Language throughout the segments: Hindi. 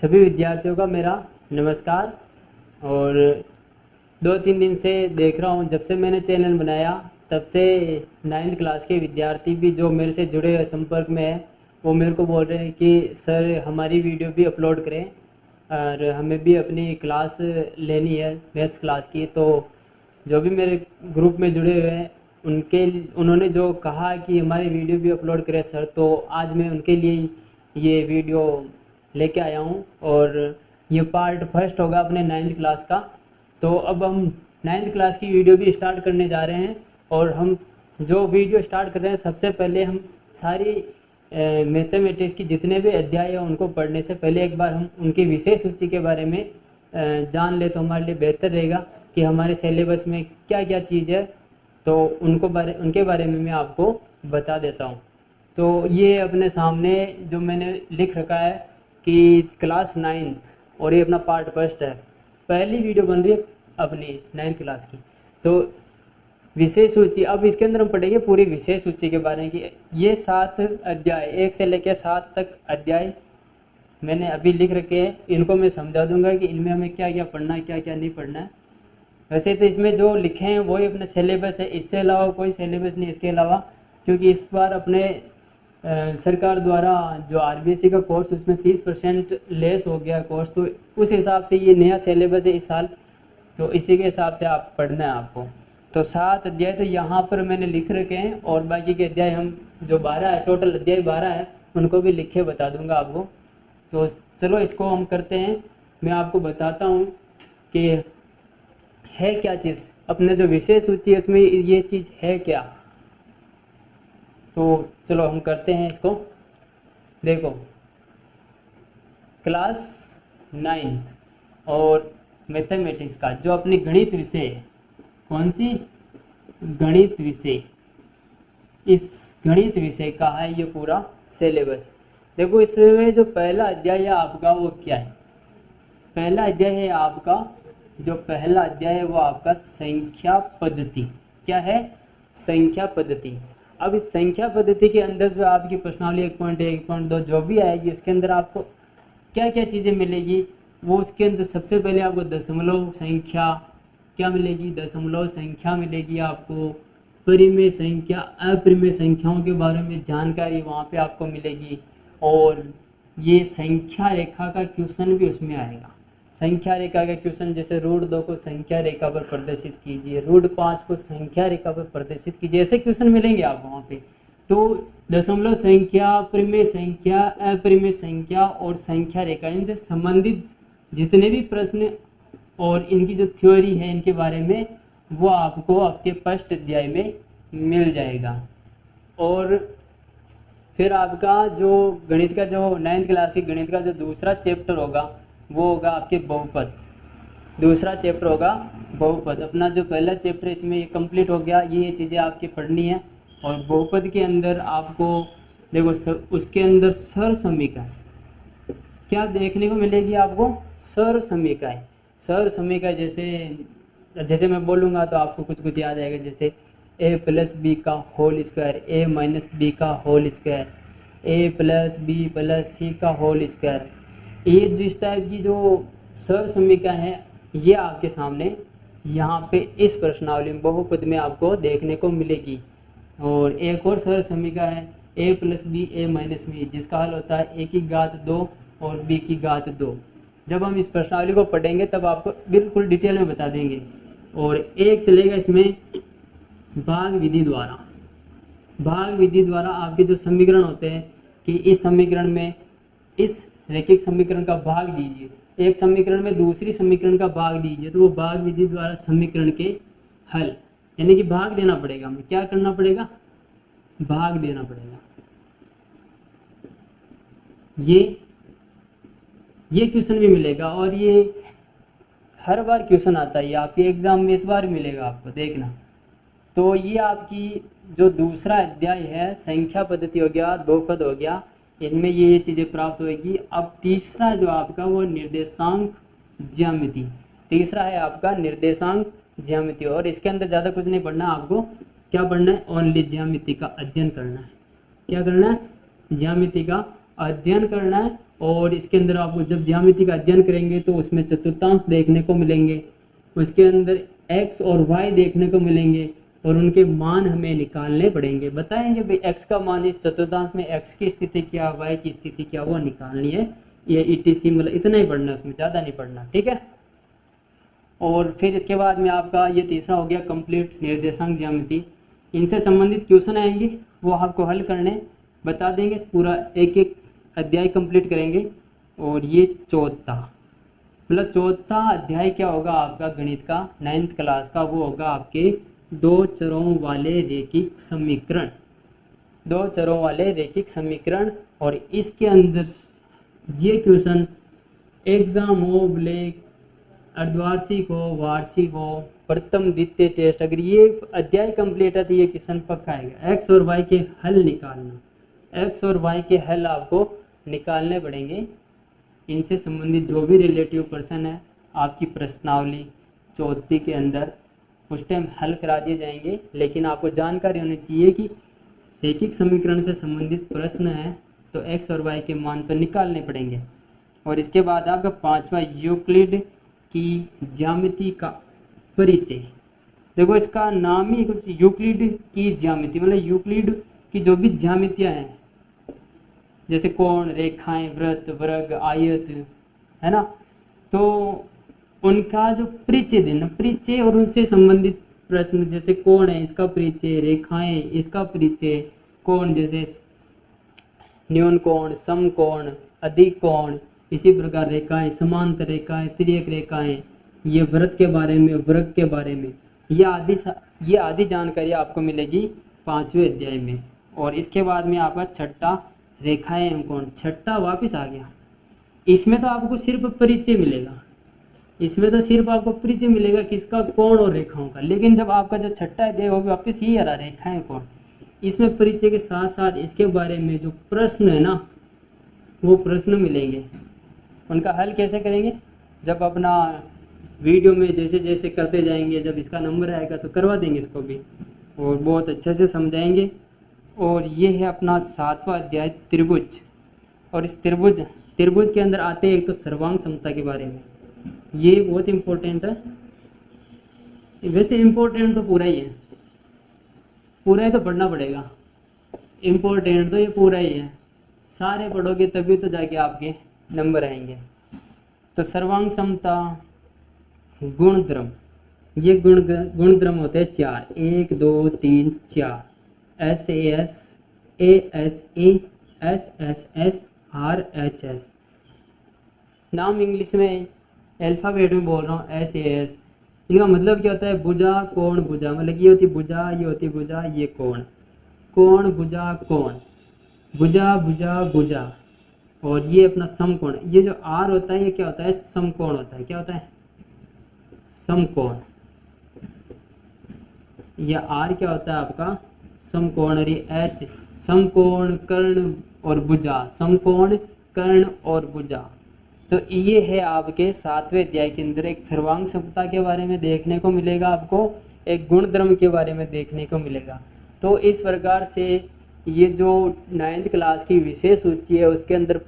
सभी विद्यार्थियों का मेरा नमस्कार। और 2-3 दिन से देख रहा हूँ, जब से मैंने चैनल बनाया तब से 9th क्लास के विद्यार्थी भी जो मेरे से जुड़े हुए संपर्क में है वो मेरे को बोल रहे हैं कि सर हमारी वीडियो भी अपलोड करें और हमें भी अपनी क्लास लेनी है मैथ्स क्लास की। तो जो भी मेरे ग्रुप में जुड़े हुए हैं उन्होंने जो कहा कि हमारी वीडियो भी अपलोड करें सर, तो आज मैं उनके लिए ये वीडियो लेके आया हूँ। और ये पार्ट फर्स्ट होगा अपने 9th क्लास का। तो अब हम 9th क्लास की वीडियो भी स्टार्ट करने जा रहे हैं। और हम जो वीडियो स्टार्ट कर रहे हैं, सबसे पहले हम सारी मैथमेटिक्स की जितने भी अध्याय हैं उनको पढ़ने से पहले एक बार हम उनकी विषय सूची के बारे में जान ले तो हमारे लिए बेहतर रहेगा कि हमारे सिलेबस में क्या क्या चीज़ है। तो उनके बारे में मैं आपको बता देता हूँ। तो ये अपने सामने जो मैंने लिख रखा है कि क्लास 9th और ये अपना पार्ट फर्स्ट है, पहली वीडियो बन रही है अपनी 9th क्लास की। तो विषय सूची, अब इसके अंदर हम पढ़ेंगे पूरी विषय सूची के बारे में कि ये 7 अध्याय 1 से लेकर 7 तक अध्याय मैंने अभी लिख रखे हैं। इनको मैं समझा दूंगा कि इनमें हमें क्या क्या पढ़ना है, क्या क्या नहीं पढ़ना है। वैसे तो इसमें जो लिखे हैं वही अपने सिलेबस है, इससे अलावा कोई सिलेबस नहीं इसके अलावा, क्योंकि इस बार अपने सरकार द्वारा जो आरबीएसई का कोर्स उसमें 30% लेस हो गया कोर्स, तो उस हिसाब से ये नया सिलेबस है इस साल। तो इसी के हिसाब से आप पढ़ना है आपको। तो 7 अध्याय तो यहाँ पर मैंने लिख रखे हैं और बाकी के अध्याय हम जो 12 है, टोटल अध्याय 12 है, उनको भी लिख के बता दूंगा आपको। तो चलो इसको हम करते हैं। मैं आपको बताता हूँ कि है क्या चीज़, अपने जो विषय सूची है उसमें ये चीज़ है क्या। तो चलो हम करते हैं इसको। देखो, क्लास 9th और मैथमेटिक्स का जो अपनी गणित विषय है, कौन सी गणित विषय, इस गणित विषय का है ये पूरा सिलेबस। देखो, इसमें जो पहला अध्याय है आपका वो क्या है। पहला अध्याय है आपका, जो पहला अध्याय है वो आपका संख्या पद्धति। क्या है? संख्या पद्धति। अब इस संख्या पद्धति के अंदर जो आपकी प्रश्नावली 1.1 1.2 जो भी आएगी उसके अंदर आपको क्या क्या चीज़ें मिलेगी, वो उसके अंदर सबसे पहले आपको दशमलव संख्या क्या मिलेगी, दशमलव संख्या मिलेगी आपको, परिमेय संख्या, अपरिमेय संख्याओं के बारे में जानकारी वहाँ पे आपको मिलेगी। और ये संख्या रेखा का क्वेश्चन भी उसमें आएगा। संख्या रेखा का क्वेश्चन, जैसे √2 को संख्या रेखा पर प्रदर्शित कीजिए, √5 को संख्या रेखा पर प्रदर्शित कीजिए, ऐसे क्वेश्चन मिलेंगे आपको वहाँ पे। तो दशमलव संख्या, परिमेय संख्या, अपरिमेय संख्या और संख्या रेखा, इनसे संबंधित जितने भी प्रश्न और इनकी जो थ्योरी है इनके बारे में वो आपको आपके फर्स्ट अध्याय में मिल जाएगा। और फिर आपका जो गणित का, जो 9th क्लास की गणित का जो दूसरा चैप्टर होगा वो होगा आपके बहुपद। दूसरा चैप्टर होगा बहुपद। अपना जो पहला चैप्टर इसमें ये कंप्लीट हो गया, ये चीज़ें आपकी पढ़नी है। और बहुपद के अंदर आपको देखो उसके अंदर सर समीकरण क्या देखने को मिलेगी आपको, सर समीकरण। सर समीकरण जैसे मैं बोलूँगा तो आपको कुछ कुछ याद आएगा, जैसे a+b का होल स्क्वायर, a-b का होल स्क्वायर, a+b+c का होल स्क्वायर। ये जिस टाइप की जो सर समीकरण है ये आपके सामने यहाँ पे इस प्रश्नावली में बहुपद में आपको देखने को मिलेगी। और एक और सर समीकरण है a+b a-b, जिसका हल होता है a की घात 2 और b की घात 2। जब हम इस प्रश्नावली को पढ़ेंगे तब आपको बिल्कुल डिटेल में बता देंगे। और एक चलेगा इसमें भाग विधि द्वारा। भाग विधि द्वारा आपके जो समीकरण होते हैं कि इस समीकरण में इस रैखिक समीकरण का भाग दीजिए, एक समीकरण में दूसरी समीकरण का भाग दीजिए, तो वो भाग विधि द्वारा समीकरण के हल, यानी कि भाग देना पड़ेगा। हमें क्या करना पड़ेगा? भाग देना पड़ेगा। ये क्वेश्चन भी मिलेगा और ये हर बार क्वेश्चन आता है, आपके एग्जाम में इस बार मिलेगा आपको, देखना। तो ये आपकी जो दूसरा अध्याय है, संख्या पद्धति हो गया, बहुपद हो गया, इनमें ये चीज़ें प्राप्त होगी। अब तीसरा जो आपका वो निर्देशांक ज्यामिति। तीसरा है आपका निर्देशांक ज्यामिति। और इसके अंदर ज़्यादा कुछ नहीं पढ़ना, आपको क्या पढ़ना है? ओनली ज्यामिति का अध्ययन करना है। क्या करना है? ज्यामिति का अध्ययन करना है। और इसके अंदर आपको जब ज्यामिति का अध्ययन करेंगे तो उसमें चतुर्थांश देखने को मिलेंगे, उसके अंदर x और y देखने को मिलेंगे और उनके मान हमें निकालने पड़ेंगे। बताएंगे भाई x का मान इस चतुर्थांश में x की स्थिति क्या, y की स्थिति क्या, वो निकालनी है। ये ETC मतलब इतना ही पढ़ना है, उसमें ज़्यादा नहीं पढ़ना, ठीक है। और फिर इसके बाद में आपका ये तीसरा हो गया कंप्लीट निर्देशांक ज्यामिति। इनसे संबंधित क्वेश्चन आएंगे, वो आपको हल करने बता देंगे, पूरा एक एक अध्याय कंप्लीट करेंगे। और ये चौथा मतलब चौथा अध्याय क्या होगा आपका गणित का 9th क्लास का, वो होगा आपके दो चरों वाले रैखिक समीकरण, दो चरों वाले रैखिक समीकरण। और इसके अंदर ये क्वेश्चन एग्जाम हो ब्लैक अर्धवार्षिक हो, वार्षिक हो, प्रथम द्वितीय टेस्ट, अगर ये अध्याय कंप्लीट है तो ये क्वेश्चन पक्का आएगा। एक्स और वाई के हल निकालना, एक्स और वाई के हल आपको निकालने पड़ेंगे। इनसे संबंधित जो भी रिलेटिव प्रश्न है आपकी प्रश्नावली चौथी के अंदर उस टाइम हल करा दिए जाएंगे। लेकिन आपको जानकारी होनी चाहिए कि रैखिक समीकरण से संबंधित प्रश्न है तो एक्स और वाई के मान तो निकालने पड़ेंगे। और इसके बाद आपका पांचवा यूक्लिड की ज्यामिति का परिचय। देखो इसका नाम ही कुछ यूक्लिड की ज्यामिति, मतलब यूक्लिड की जो भी ज्यामितियाँ हैं जैसे कोण, रेखाएं, वृत्त, वर्ग, आयत, है ना, तो उनका जो परिचय देना, परिचय और उनसे संबंधित प्रश्न जैसे कोण है इसका परिचय, रेखाएं इसका परिचय, कोण जैसे न्यून कोण, समकोण, अधिक कोण, इसी प्रकार रेखाएं, समांतर रेखाएं, तिर्यक रेखाएं, ये वृत्त के बारे में, वर्ग के बारे में, ये आदि जानकारी आपको मिलेगी 5वें अध्याय में। और इसके बाद में आपका छठा रेखाएं एवं कोण, छठा वापस आ गया। इसमें तो आपको सिर्फ परिचय मिलेगा, इसमें तो सिर्फ आपको परिचय मिलेगा किसका, कोण और रेखाओं का। लेकिन जब आपका जो छठा अध्याय वो भी वापस ही आ रहा रेखाएं कोण, इसमें परिचय के साथ साथ इसके बारे में जो प्रश्न है ना वो प्रश्न मिलेंगे। उनका हल कैसे करेंगे, जब अपना वीडियो में जैसे जैसे करते जाएंगे, जब इसका नंबर आएगा तो करवा देंगे इसको भी और बहुत अच्छे से समझाएंगे। और ये है अपना 7वां अध्याय त्रिभुज। और इस त्रिभुज के अंदर आते हैं एक तो सर्वांग समता के बारे में, ये बहुत इम्पोर्टेंट है। वैसे इम्पोर्टेंट तो पूरा ही है, पूरा ही तो पढ़ना पड़ेगा, इम्पोर्टेंट तो ये पूरा ही है, सारे पढ़ोगे तभी तो जाके आपके नंबर आएंगे। तो सर्वांग समता, गुणद्रम, ये गुणद्रम होते हैं 4, 1 2 3 4, SAS, ASA, SSS, RHS। नाम इंग्लिश में अल्फ़ाबेट में बोल रहा हूँ, SAS। इनका मतलब क्या होता है, भुजा, कोण, भुजा, मतलब ये होती भुजा, ये होती भुजा, ये कोण, कोण, भुजा, कोण, भुजा, भुजा, भुजा। और ये अपना समकोण, ये जो R होता है ये क्या होता है, समकोण होता है। क्या होता है, समकोण। यह R क्या होता है आपका, समकोण। और ये H समकोण, कर्ण और भुजा, समकोण, कर्ण और भुजा। तो ये है आपके 7वें अध्याय के अंदर एक सर्वांग समता के बारे में देखने को मिलेगा, आपको एक गुणधर्म के बारे में देखने को मिलेगा। तो इस प्रकार से ये जो 9th क्लास की विशेष सूची है उसके अंदर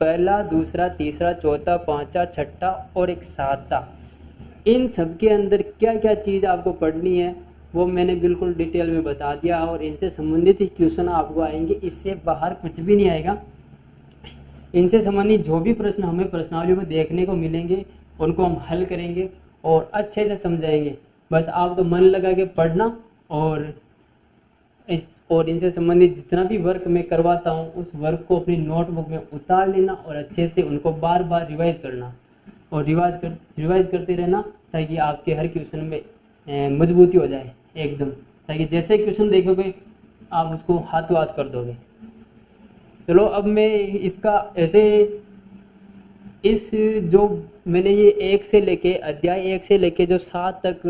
पहला, दूसरा, तीसरा, चौथा, पांचवा, छठा और एक 7वां, इन सब के अंदर क्या क्या चीज़ आपको पढ़नी है वो मैंने बिल्कुल डिटेल में बता दिया। और इनसे संबंधित ही क्वेश्चन आपको आएंगे, इससे बाहर कुछ भी नहीं आएगा। इनसे संबंधित जो भी प्रश्न हमें प्रश्नावली में देखने को मिलेंगे उनको हम हल करेंगे और अच्छे से समझाएंगे। बस आप तो मन लगा के पढ़ना और इनसे संबंधित जितना भी वर्क मैं करवाता हूँ उस वर्क को अपनी नोटबुक में उतार लेना और अच्छे से उनको बार बार रिवाइज करना और रिवाइज करते रहना, ताकि आपके हर क्वेश्चन में मजबूती हो जाए एकदम, ताकि जैसे क्वेश्चन देखोगे आप उसको हाथों हाथ कर दोगे। चलो अब मैं इसका ऐसे इस जो मैंने ये 1 से लेके अध्याय 1 से लेके जो 7 तक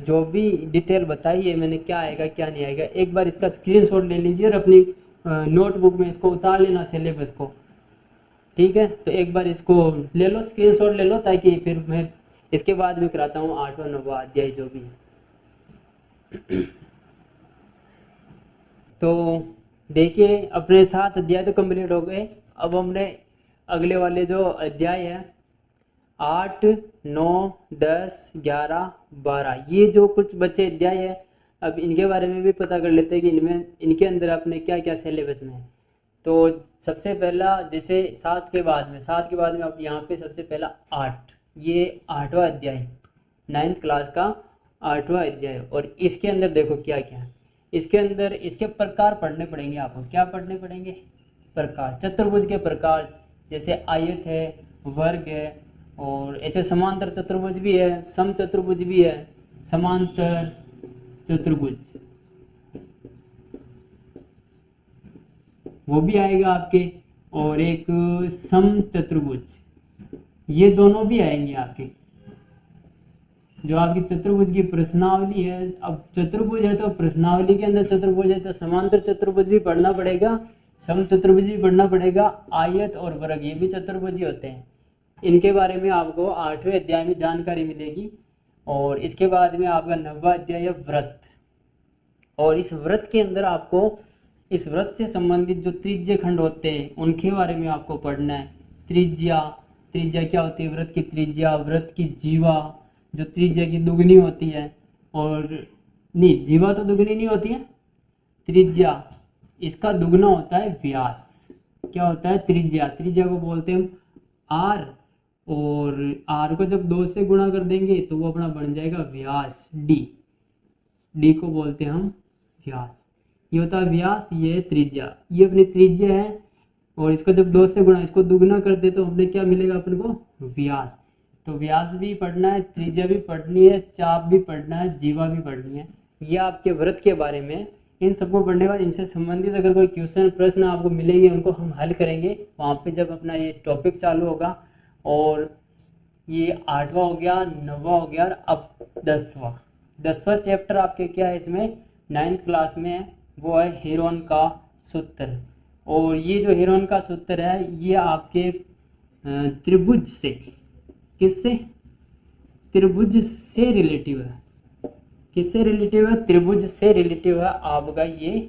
जो भी डिटेल बताई है मैंने, क्या आएगा क्या नहीं आएगा, एक बार इसका स्क्रीनशॉट ले लीजिए और अपनी नोटबुक में इसको उतार लेना सिलेबस को। ठीक है, तो एक बार इसको ले लो, स्क्रीनशॉट ले लो, ताकि फिर मैं इसके बाद भी कराता हूँ 8वां 9वां अध्याय जो भी है। तो देखिए अपने 7 अध्याय तो कंप्लीट हो गए। अब हमने अगले वाले जो अध्याय है 8, 9, 10, 11, 12 ये जो कुछ बच्चे अध्याय है, अब इनके बारे में भी पता कर लेते हैं कि इनमें इनके अंदर अपने क्या क्या सिलेबस में है। तो सबसे पहला जैसे 7 के बाद में आप यहाँ पे सबसे पहला 8, ये 8वां अध्याय 9th क्लास का 8वां अध्याय। और इसके अंदर देखो क्या क्या है। इसके अंदर इसके प्रकार पढ़ने पड़ेंगे आपको। क्या पढ़ने पड़ेंगे? प्रकार, चतुर्भुज के प्रकार, जैसे आयत है, वर्ग है, और ऐसे समांतर चतुर्भुज भी है, समचतुर्भुज भी है, समांतर चतुर्भुज वो भी आएगा आपके, और एक समचतुर्भुज, ये दोनों भी आएंगे आपके। जो आपकी चतुर्भुज की प्रश्नावली है, अब चतुर्भुज है तो प्रश्नावली के अंदर चतुर्भुज है तो समांतर चतुर्भुज भी पढ़ना पड़ेगा, समचतुर्भुज भी पढ़ना पड़ेगा, आयत और वर्ग ये भी चतुर्भुज ही होते हैं। इनके बारे में आपको 8वें अध्याय में जानकारी मिलेगी। और इसके बाद में आपका 9वां अध्याय है व्रत। और इस व्रत के अंदर आपको इस व्रत से संबंधित जो त्रिज्य खंड होते हैं उनके बारे में आपको पढ़ना है। त्रिज्या, त्रिज्या क्या होती है? व्रत की त्रिज्या, व्रत की जीवा जो त्रिज्या की दुगनी होती है, और नहीं, जीवा तो दुगनी नहीं होती है, त्रिज्या इसका दुगना होता है व्यास। क्या होता है? त्रिज्या। त्रिज्या को बोलते हैं हम आर, और आर को जब 2 से गुणा कर देंगे तो वो अपना बन जाएगा व्यास, डी। डी को बोलते हैं हम व्यास। ये होता है व्यास, ये त्रिज्या, ये अपनी त्रिज्या है। और इसको जब 2 से गुणा, इसको दुगना कर दे तो अपने क्या मिलेगा अपन को? व्यास। तो व्यास भी पढ़ना है, त्रिज्या भी पढ़नी है, चाप भी पढ़ना है, जीवा भी पढ़नी है। ये आपके व्रत के बारे में। इन सबको पढ़ने के बाद इनसे संबंधित अगर कोई क्वेश्चन प्रश्न आपको मिलेंगे उनको हम हल करेंगे वहाँ पे जब अपना ये टॉपिक चालू होगा। और ये 8वां हो गया, 9वां हो गया, अब 10वां चैप्टर आपके क्या है इसमें 9th क्लास में है, वो है हेरोन का सूत्र। और ये जो हेरोन का सूत्र है ये आपके त्रिभुज से, किससे? त्रिभुज से रिलेटिव है। किससे रिलेटिव है? त्रिभुज से रिलेटिव है आपका ये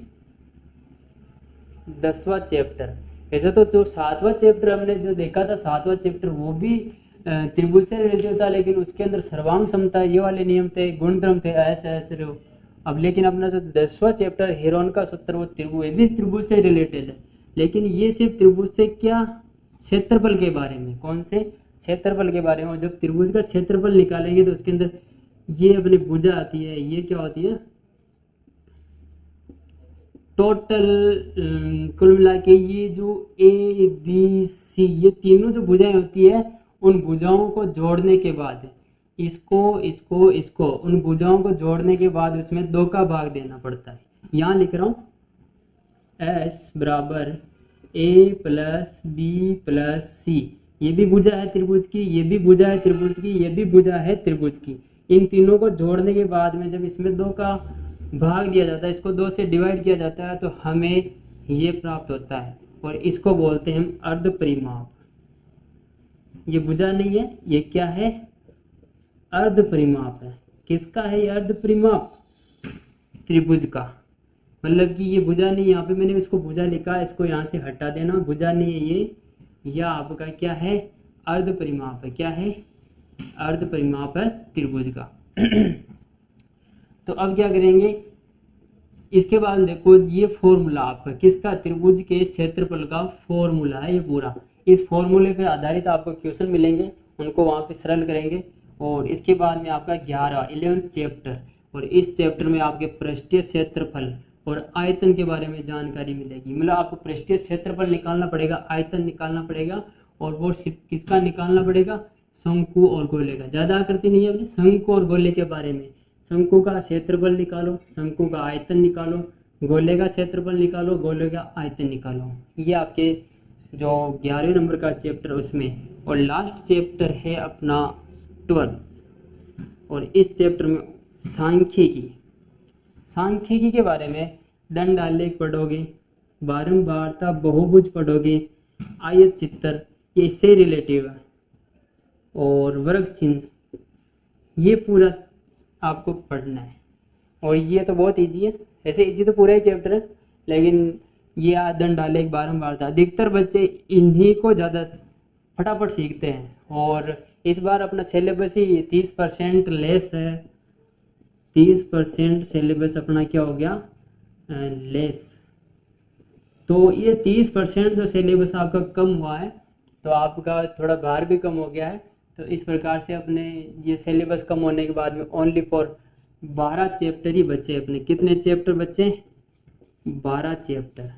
10वां चैप्टर। वैसे तो जो 7वां चैप्टर हमने जो देखा था, 7वां चैप्टर वो भी त्रिभुज से रिलेटिव था, लेकिन उसके अंदर सर्वांग समता ये वाले नियम थे, गुणधर्म थे, ऐसे ऐसे रहो। अब लेकिन अपना जो 10वां चैप्टर हेरोन का सूत्र वो त्रिभुज भी त्रिभुज से रिलेटेड है, लेकिन ये सिर्फ त्रिभुज से क्या, क्षेत्रफल के बारे में। कौन से? क्षेत्रफल के बारे में। और जब त्रिभुज का क्षेत्रफल निकालेंगे तो उसके अंदर ये अपनी भुजा आती है, ये क्या होती है? टोटल कुल मिला के ये जो ए बी सी ये तीनों जो भुजाएं होती है उन भुजाओं को जोड़ने के बाद, इसको उन भुजाओं को जोड़ने के बाद उसमें 2 का भाग देना पड़ता है। यहाँ लिख रहा हूँ एस बराबर ए प्लस बी प्लस सी। ये भी भुजा है त्रिभुज की, ये भी भुजा है त्रिभुज की, ये भी भुजा है त्रिभुज की। इन तीनों को जोड़ने के बाद में जब इसमें 2 का भाग दिया जाता है, इसको 2 से डिवाइड किया जाता है, तो हमें ये प्राप्त होता है। और इसको बोलते हैं हम अर्ध परिमाप। ये भुजा नहीं है, ये क्या है? अर्ध परिमाप है। किसका है ये अर्ध परिमाप? त्रिभुज का। मतलब कि ये भुजा नहीं, यहाँ पे मैंने इसको भुजा लिखा है, इसको यहाँ से हटा देना, भुजा नहीं है ये, यह आपका क्या है? अर्ध परिमाप है। क्या है? अर्ध परिमाप है त्रिभुज का। तो अब क्या करेंगे, इसके बाद देखो ये फॉर्मूला आपका किसका? त्रिभुज के क्षेत्रफल का फॉर्मूला है ये पूरा। इस फॉर्मूले पे आधारित आपको क्वेश्चन मिलेंगे, उनको वहाँ पे सरल करेंगे। और इसके बाद में आपका 11th चैप्टर, और इस चैप्टर में आपके पृष्ठीय क्षेत्रफल और आयतन के बारे में जानकारी मिलेगी। मतलब आपको पृष्ठीय क्षेत्रफल निकालना पड़ेगा, आयतन निकालना पड़ेगा, और वो किसका निकालना पड़ेगा? शंकु और गोले का। ज़्यादा आकृति नहीं है अपने, शंकु और गोले के बारे में। शंकु का क्षेत्रफल निकालो, शंकु का आयतन निकालो, गोले का क्षेत्रफल निकालो, गोले का आयतन निकालो। ये आपके जो 11वें नंबर का चैप्टर उसमें। और लास्ट चैप्टर है अपना 12th, और इस चैप्टर में सांख्यिकी के बारे में दंड आलेख पढ़ोगे, बारंबारता बहुभुज पढ़ोगे, आयत चित्र ये इससे रिलेटिव है, और वर्ग चिन्ह ये पूरा आपको पढ़ना है। और ये तो बहुत इजी है, ऐसे इजी तो पूरा ही चैप्टर है, लेकिन ये आदन डाले एक बारंबार था। अधिकतर बच्चे इन्हीं को ज़्यादा फटाफट सीखते हैं। और इस बार अपना सिलेबस ही 30% लेस है। 30% सिलेबस अपना क्या हो गया, लेस। तो ये 30% जो सिलेबस आपका कम हुआ है, तो आपका थोड़ा भार भी कम हो गया है। तो इस प्रकार से अपने ये सिलेबस कम होने के बाद में ओनली फॉर 12 चैप्टर ही बचे अपने। कितने चैप्टर बचे, 12 चैप्टर।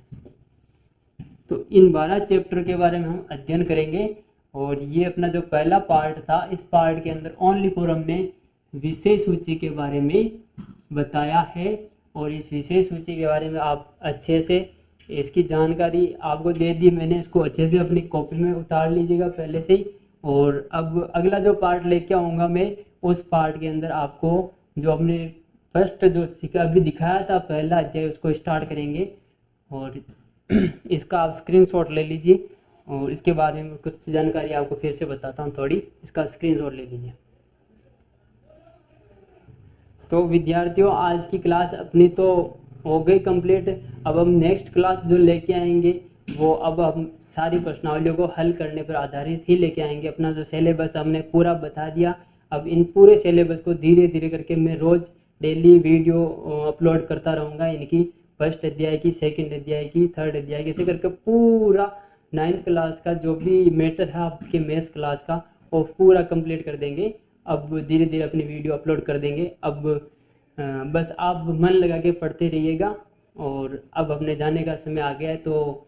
तो इन 12 चैप्टर के बारे में हम अध्ययन करेंगे। और ये अपना जो पहला पार्ट था, इस पार्ट के अंदर ओनली फॉर हमने विषय सूची के बारे में बताया है। और इस विषय सूची के बारे में आप अच्छे से इसकी जानकारी आपको दे दी मैंने, इसको अच्छे से अपनी कॉपी में उतार लीजिएगा पहले से ही। और अब अगला जो पार्ट लेके आऊँगा मैं, उस पार्ट के अंदर आपको जो हमने फर्स्ट जो सीखा अभी दिखाया था पहला अध्याय, उसको स्टार्ट करेंगे। और इसका आप स्क्रीनशॉट ले लीजिए। और इसके बाद में कुछ जानकारी आपको फिर से बताता हूँ थोड़ी, इसका स्क्रीनशॉट ले लीजिए। तो विद्यार्थियों, आज की क्लास अपनी तो हो गई कंप्लीट। अब हम नेक्स्ट क्लास जो लेके आएंगे वो अब हम सारी प्रश्नावलियों को हल करने पर आधारित ही लेके आएंगे। अपना जो सिलेबस हमने पूरा बता दिया। अब इन पूरे सिलेबस को धीरे धीरे करके मैं रोज़ डेली वीडियो अपलोड करता रहूँगा। इनकी फर्स्ट अध्याय की, सेकंड अध्याय की, थर्ड अध्याय की, ऐसे करके पूरा 9th क्लास का जो भी मैटर है आपके मैथ्स क्लास का, वो पूरा कंप्लीट कर देंगे। अब धीरे धीरे अपनी वीडियो अपलोड कर देंगे। अब बस आप मन लगा के पढ़ते रहिएगा। और अब अपने जाने का समय आ गया है, तो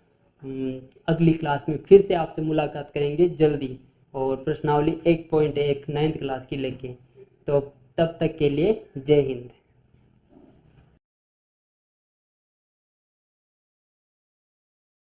अगली क्लास में फिर से आपसे मुलाकात करेंगे जल्दी। और प्रश्नावली 1.1 9th क्लास की लेके। तो तब तक के लिए जय हिंद।